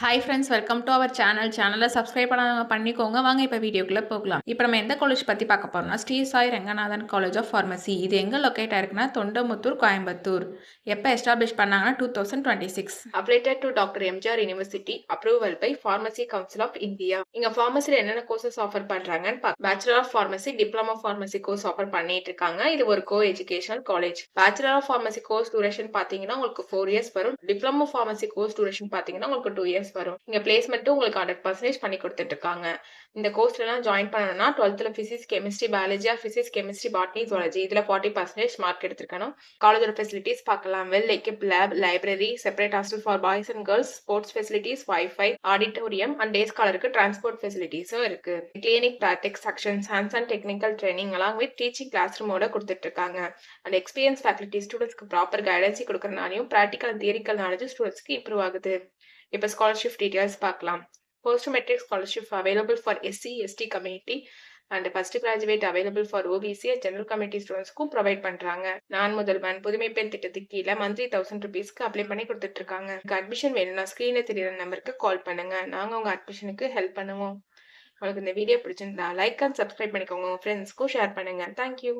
Hi friends, welcome to our channel. சேனலை subscribe பண்ணாதவங்க பண்ணிக்கோங்க. வாங்க இப்போ வீடியோக்குள்ளே போகலாம். இப்போ நம்ம எந்த காலேஜ் பற்றி பார்க்க போறோம்னா, Sri Sai Ranganathan college of pharmacy. இது எங்கே லொக்கேட் ஆயிருக்குன்னா தொண்டமுத்தூர், கோயம்புத்தூர். எப்போ எஸ்டாப்ளிஷ் பண்ணாங்கன்னா 2026. Affiliated to doctor MGR university. Approval by pharmacy council of India. இங்க ஃபார்மசியில் என்னென்ன கோர்சஸ் ஆஃபர் பண்றாங்கன்னு bachelor of pharmacy, diploma pharmacy course offer பண்ணிட்டு இருக்காங்க. இது ஒரு co educational college. Bachelor of pharmacy course duration பார்த்தீங்கன்னா உங்களுக்கு 4 இயர்ஸ் வரும். டிப்ளமோ ஃபார்மசி கோர்ஸ் டூரேஷன் பார்த்தீங்கன்னா உங்களுக்கு 2 இயர்ஸ் வரும். இங்க பிளேஸ்மெண்ட்டும் உங்களுக்கு 100% பண்ணி கொடுத்துட்டு இருக்காங்க. இந்த கோர்ஸ்லாம் ஜாயின் பண்ணணும்னா 12th physics, chemistry, biology or physics, chemistry, botany, zoology இதுல 40% மார்க் எடுத்திருக்கணும். காலேஜோட ஃபெசிலிட்டிஸ் பார்க்கலாம். Well equipped lab, library, separate hostel for boys and girls, sports facilities, wifi, auditorium and day ஸ்காலருக்கு டிரான்ஸ்போர்ட் ஃபெசிலிட்டிஸும் இருக்கு. Clinic, practice sections, hands and technical training along with teaching class ரூமோட கொடுத்துட்டு இருக்காங்க. அண்ட் எக்ஸ்பீரியன்ஸ் ஃபேக்கல்டி ஸ்டூடெண்ட்ஸ்க்கு proper guidance கொடுக்கறனாலையும் practical and theoretical knowledge ஸ்டூடெண்ட்ஸ்க்கு improve ஆகுது. இப்போ ஸ்காலர்ஷிப் டீடைல்ஸ் பார்க்கலாம். Post matric scholarship available for SC, ST community and first graduate available for OBC and general community ஸ்டூடெண்ட்ஸ்க்கும் ப்ரொவைட் பண்றாங்க. நான் முதல்வன் புதுமை பெண் திட்டத்துக்கு கீழே மந்த்லி 1000 rupeesக்கு அப்ளை பண்ணி கொடுத்துட்டு இருக்காங்க. அட்மிஷன் வேணும்னா ஸ்கிரீன்ல தெரியுற நம்பருக்கு கால் பண்ணுங்க. நாங்க உங்க அட்மிஷனுக்கு ஹெல்ப் பண்ணுவோம். உங்களுக்கு இந்த வீடியோ பிடிச்சிருந்தா லைக் அண்ட் சப்ஸ்கிரைப் பண்ணிக்கோங்க. உங்க ஃப்ரெண்ட்ஸ்க்கும் ஷேர் பண்ணுங்க. தேங்க்யூ.